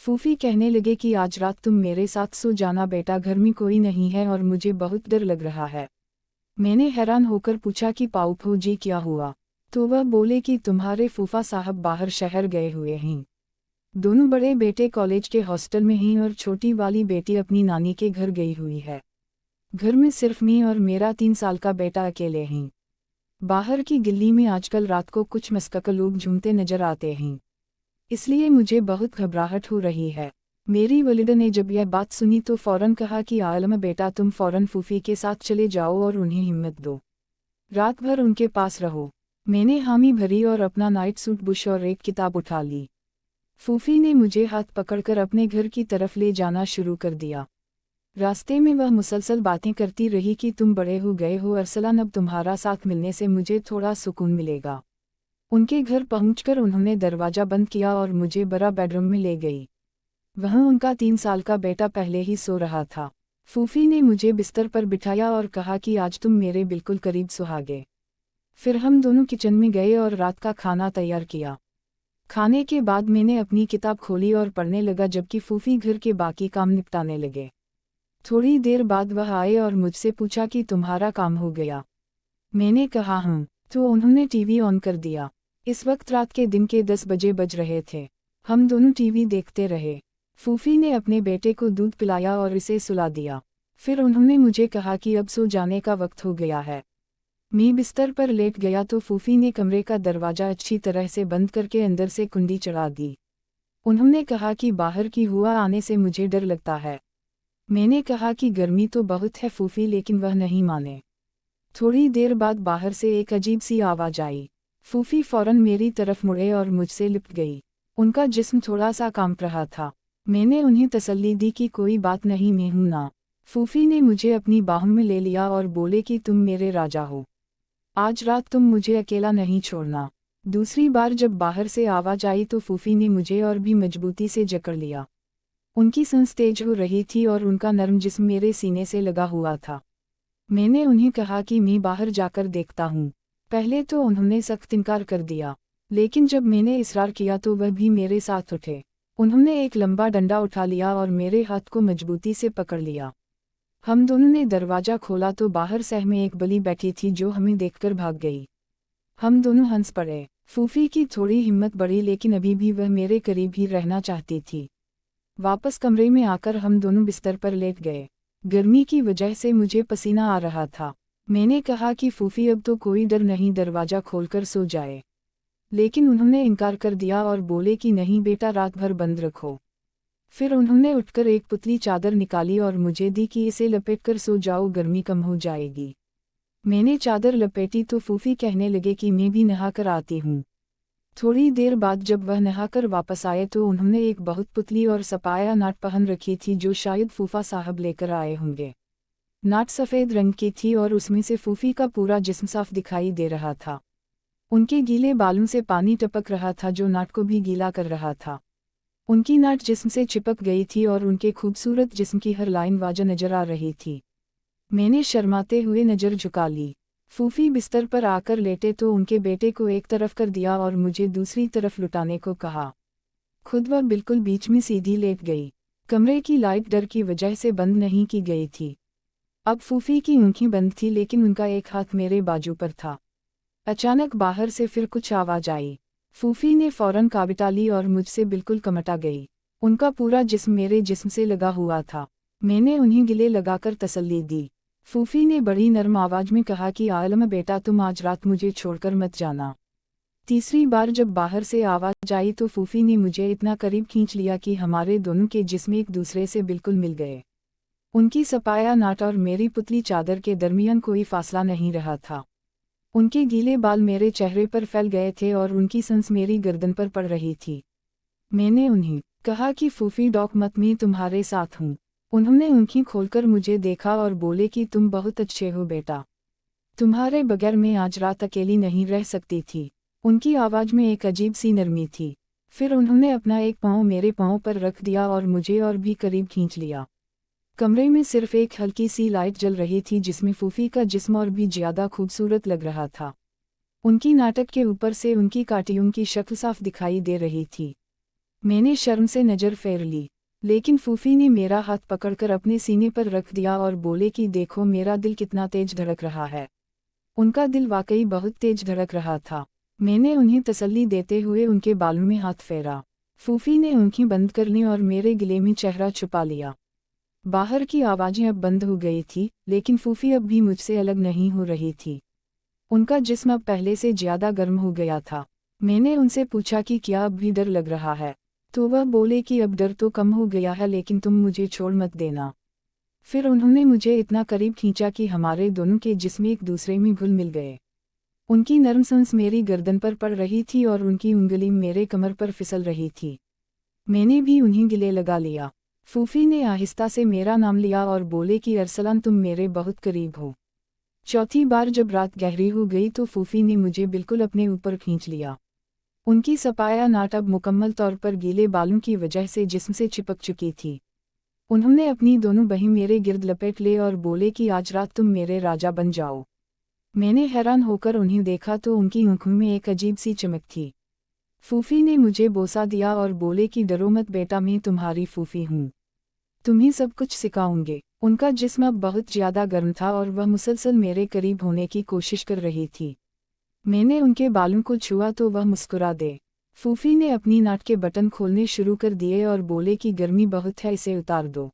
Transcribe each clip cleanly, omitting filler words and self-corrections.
फूफी कहने लगे कि आज रात तुम मेरे साथ सो जाना बेटा, घर में कोई नहीं है और मुझे बहुत डर लग रहा है। मैंने हैरान होकर पूछा कि पाऊफू जी क्या हुआ? तो वह बोले कि तुम्हारे फूफा साहब बाहर शहर गए हुए हैं। दोनों बड़े बेटे कॉलेज के हॉस्टल में हैं और छोटी वाली बेटी अपनी नानी के घर गई हुई है। घर में सिर्फ मैं और मेरा 3 साल का बेटा अकेले हैं। बाहर की गली में आजकल रात को कुछ मस्कक लोग झूमते नजर आते हैं, इसलिए मुझे बहुत घबराहट हो रही है। मेरी वलिदा ने जब यह बात सुनी तो फौरन कहा कि आलम बेटा, तुम फौरन फूफी के साथ चले जाओ और उन्हें हिम्मत दो, रात भर उनके पास रहो। मैंने हामी भरी और अपना नाइट सूट बुश और एक किताब उठा ली। फूफी ने मुझे हाथ पकड़कर अपने घर की तरफ ले जाना शुरू कर दिया। रास्ते में वह मुसलसल बातें करती रही कि तुम बड़े हो गए हो अरसलान, अब तुम्हारा साथ मिलने से मुझे थोड़ा सुकून मिलेगा। उनके घर पहुंचकर उन्होंने दरवाज़ा बंद किया और मुझे बड़ा बेडरूम में ले गई। वहाँ उनका 3 साल का बेटा पहले ही सो रहा था। फूफी ने मुझे बिस्तर पर बिठाया और कहा कि आज तुम मेरे बिल्कुल करीब सुहागे। फिर हम दोनों किचन में गए और रात का खाना तैयार किया। खाने के बाद मैंने अपनी किताब खोली और पढ़ने लगा, जबकि फूफी घर के बाकी काम निपटाने लगे। थोड़ी देर बाद वह आए और मुझसे पूछा कि तुम्हारा काम हो गया? मैंने कहा हाँ। तो उन्होंने टीवी ऑन कर दिया। इस वक्त रात के दिन के 10 बजे बज रहे थे। हम दोनों टीवी देखते रहे। फूफी ने अपने बेटे को दूध पिलाया और इसे सुला दिया। फिर उन्होंने मुझे कहा कि अब सो जाने का वक्त हो गया है। मैं बिस्तर पर लेट गया तो फूफी ने कमरे का दरवाज़ा अच्छी तरह से बंद करके अंदर से कुंडी चढ़ा दी। उन्होंने कहा कि बाहर की हवा आने से मुझे डर लगता है। मैंने कहा कि गर्मी तो बहुत है फूफी, लेकिन वह नहीं माने। थोड़ी देर बाद बाहर से एक अजीब सी आवाज़ आई। फूफी फौरन मेरी तरफ मुड़े और मुझसे लिपट गई। उनका जिस्म थोड़ा सा कांप रहा था। मैंने उन्हें तसल्ली दी कि कोई बात नहीं, मैं हूं ना। फूफी ने मुझे अपनी बाहों में ले लिया और बोले कि तुम मेरे राजा हो, आज रात तुम मुझे अकेला नहीं छोड़ना। दूसरी बार जब बाहर से आवाज़ आई तो फूफी ने मुझे और भी मजबूती से जकड़ लिया। उनकी सांस तेज हो रही थी और उनका नरम जिस्म मेरे सीने से लगा हुआ था। मैंने उन्हें कहा कि मैं बाहर जाकर देखता हूँ। पहले तो उन्होंने सख्त इनकार कर दिया, लेकिन जब मैंने इसरार किया तो वह भी मेरे साथ उठे। उन्होंने एक लंबा डंडा उठा लिया और मेरे हाथ को मजबूती से पकड़ लिया। हम दोनों ने दरवाज़ा खोला तो बाहर सह में एक बली बैठी थी जो हमें देखकर भाग गई। हम दोनों हंस पड़े। फूफी की थोड़ी हिम्मत बढ़ी, लेकिन अभी भी वह मेरे करीब ही रहना चाहती थी। वापस कमरे में आकर हम दोनों बिस्तर पर लेट गए। गर्मी की वजह से मुझे पसीना आ रहा था। मैंने कहा कि फूफी अब तो कोई डर नहीं, दरवाज़ा खोलकर सो जाए। लेकिन उन्होंने इनकार कर दिया और बोले कि नहीं बेटा, रात भर बंद रखो। फिर उन्होंने उठकर एक पुतली चादर निकाली और मुझे दी कि इसे लपेटकर सो जाओ, गर्मी कम हो जाएगी। मैंने चादर लपेटी तो फूफी कहने लगे कि मैं भी नहाकर आती हूँ। थोड़ी देर बाद जब वह नहाकर वापस आए तो उन्होंने एक बहुत पुतली और सपाया नाट पहन रखी थी जो शायद फूफा साहब लेकर आए होंगे। नाट सफ़ेद रंग की थी और उसमें से फूफी का पूरा जिस्म साफ दिखाई दे रहा था। उनके गीले बालों से पानी टपक रहा था जो नाट को भी गीला कर रहा था। उनकी नाट जिस्म से चिपक गई थी और उनके खूबसूरत जिस्म की हर लाइन वाज़ह नजर आ रही थी। मैंने शर्माते हुए नज़र झुका ली। फूफी बिस्तर पर आकर लेटे तो उनके बेटे को एक तरफ कर दिया और मुझे दूसरी तरफ लुटाने को कहा। खुद वह बिल्कुल बीच में सीधी लेट गई। कमरे की लाइट डर की वजह से बंद नहीं की गई थी। अब फूफी की आंखें बंद थी, लेकिन उनका एक हाथ मेरे बाजू पर था। अचानक बाहर से फिर कुछ आवाज़ आई। फूफी ने फौरन काबिटा ली और मुझसे बिल्कुल कमटा गई। उनका पूरा जिस्म मेरे जिस्म से लगा हुआ था। मैंने उन्हें गले लगाकर तसल्ली दी। फूफी ने बड़ी नरम आवाज़ में कहा कि आलम बेटा, तुम आज रात मुझे छोड़कर मत जाना। तीसरी बार जब बाहर से आवाज़ आई तो फूफी ने मुझे इतना करीब खींच लिया कि हमारे दोनों के जिस्म एक दूसरे से बिल्कुल मिल गए। उनकी सपाया नाट और मेरी पुतली चादर के दरमियान कोई फासला नहीं रहा था। उनके गीले बाल मेरे चेहरे पर फैल गए थे और उनकी सांस मेरी गर्दन पर पड़ रही थी। मैंने उन्हें कहा कि फूफी डॉक मत, मैं तुम्हारे साथ हूँ। उन्होंने आंखें खोलकर मुझे देखा और बोले कि तुम बहुत अच्छे हो बेटा, तुम्हारे बगैर मैं आज रात अकेली नहीं रह सकती थी। उनकी आवाज़ में एक अजीब सी नरमी थी। फिर उन्होंने अपना एक पाँव मेरे पाँव पर रख दिया और मुझे और भी करीब खींच लिया। कमरे में सिर्फ एक हल्की सी लाइट जल रही थी जिसमें फूफी का जिस्म और भी ज़्यादा खूबसूरत लग रहा था। उनकी नाटक के ऊपर से उनकी काटियों की शक्ल साफ दिखाई दे रही थी। मैंने शर्म से नज़र फेर ली, लेकिन फूफी ने मेरा हाथ पकड़कर अपने सीने पर रख दिया और बोले कि देखो मेरा दिल कितना तेज धड़क रहा है। उनका दिल वाकई बहुत तेज धड़क रहा था। मैंने उन्हें तसल्ली देते हुए उनके बालों में हाथ फेरा। फूफी ने आंखें बंद कर लीं और मेरे गले में चेहरा छुपा लिया। बाहर की आवाज़ें अब बंद हो गई थी, लेकिन फूफी अब भी मुझसे अलग नहीं हो रही थी। उनका जिस्म अब पहले से ज़्यादा गर्म हो गया था। मैंने उनसे पूछा कि क्या अब भी डर लग रहा है, तो वह बोले कि अब डर तो कम हो गया है, लेकिन तुम मुझे छोड़ मत देना। फिर उन्होंने मुझे इतना करीब खींचा कि हमारे दोनों के जिस्म एक दूसरे में घुल मिल गए। उनकी नरम सांस मेरी गर्दन पर पड़ रही थी और उनकी उंगली मेरे कमर पर फिसल रही थी। मैंने भी उन्हें गले लगा लिया। फूफी ने आहिस्ता से मेरा नाम लिया और बोले कि अरसलान तुम मेरे बहुत करीब हो। चौथी बार जब रात गहरी हो गई तो फूफी ने मुझे बिल्कुल अपने ऊपर खींच लिया। उनकी सपाया नाट अब मुकम्मल तौर पर गीले बालों की वजह से जिस्म से चिपक चुकी थी। उन्होंने अपनी दोनों बाहें मेरे गिर्द लपेट ले और बोले कि आज रात तुम मेरे राजा बन जाओ। मैंने हैरान होकर उन्हें देखा तो उनकी आंखों में एक अजीब सी चमक थी। फूफी ने मुझे बोसा दिया और बोले कि डरो मत बेटा, मैं तुम्हारी फूफी हूँ, तुम्हें सब कुछ सिखाऊंगे। उनका जिस्म अब बहुत ज़्यादा गर्म था और वह मुसलसल मेरे करीब होने की कोशिश कर रही थी। मैंने उनके बालों को छुआ तो वह मुस्कुरा दे। फूफी ने अपनी नाट के बटन खोलने शुरू कर दिए और बोले कि गर्मी बहुत है, इसे उतार दो।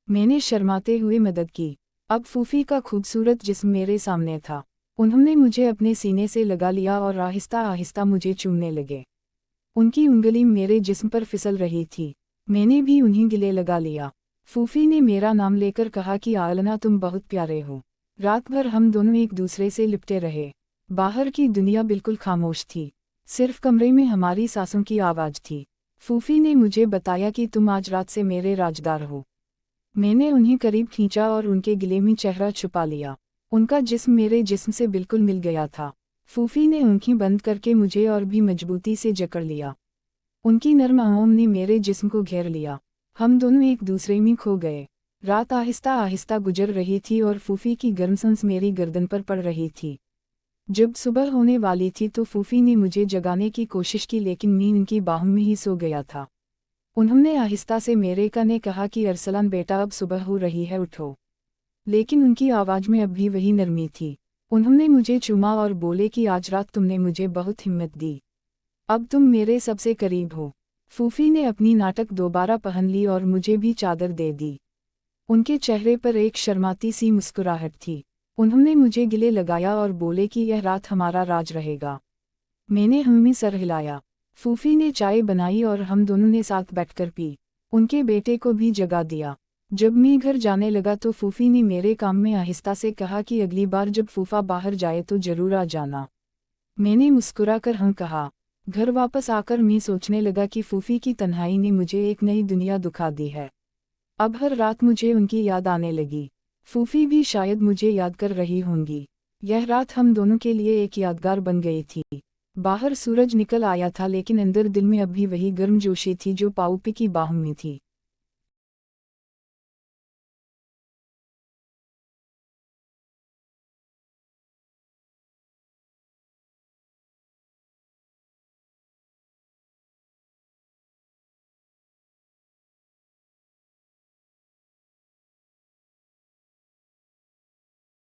मैंने शर्माते हुए मदद की। अब फूफी का खूबसूरत जिस्म मेरे सामने था। उन्होंने मुझे अपने सीने से लगा लिया और आहिस्ता आहिस्ता मुझे चूमने लगे। उनकी उंगली मेरे जिस्म पर फिसल रही थी। मैंने भी उन्हें गले लगा लिया। फूफी ने मेरा नाम लेकर कहा कि आलना तुम बहुत प्यारे हो। रात भर हम दोनों एक दूसरे से लिपटे रहे। बाहर की दुनिया बिल्कुल खामोश थी, सिर्फ कमरे में हमारी सांसों की आवाज़ थी। फूफी ने मुझे बताया कि तुम आज रात से मेरे राजदार हो। मैंने उन्हें करीब खींचा और उनके गले में चेहरा छुपा लिया। उनका जिस्म मेरे जिस्म से बिल्कुल मिल गया था। फूफी ने आंखें बंद करके मुझे और भी मजबूती से जकड़ लिया। उनकी नर्म आहों ने मेरे जिस्म को घेर लिया। हम दोनों एक दूसरे में खो गए। रात आहिस्ता आहिस्ता गुजर रही थी और फूफी की गर्म सांस मेरी गर्दन पर पड़ रही थी। जब सुबह होने वाली थी तो फूफी ने मुझे जगाने की कोशिश की, लेकिन मैं उनकी बाहों में ही सो गया था। उन्होंने आहिस्ता से मेरे कान कहा कि अरसलान बेटा, अब सुबह हो रही है, उठो। लेकिन उनकी आवाज़ में अब भी वही नरमी थी। उन्होंने मुझे चूमा और बोले कि आज रात तुमने मुझे बहुत हिम्मत दी, अब तुम मेरे सबसे करीब हो। फूफी ने अपनी नाटक दोबारा पहन ली और मुझे भी चादर दे दी। उनके चेहरे पर एक शर्माती सी मुस्कुराहट थी। उन्होंने मुझे गले लगाया और बोले कि यह रात हमारा राज रहेगा। मैंने हमें सर हिलाया। फूफी ने चाय बनाई और हम दोनों ने साथ बैठकर पी। उनके बेटे को भी जगा दिया। जब मैं घर जाने लगा तो फूफी ने मेरे काम में आहिस्ता से कहा कि अगली बार जब फूफा बाहर जाए तो जरूर आ जाना। मैंने मुस्कुराकर हाँ कहा। घर वापस आकर मैं सोचने लगा कि फूफी की तन्हाई ने मुझे एक नई दुनिया दिखा दी है। अब हर रात मुझे उनकी याद आने लगी। फूफी भी शायद मुझे याद कर रही होंगी। यह रात हम दोनों के लिए एक यादगार बन गई थी। बाहर सूरज निकल आया था, लेकिन अंदर दिल में अभी वही गर्मजोशी थी जो पाऊपी की बाहों में थी।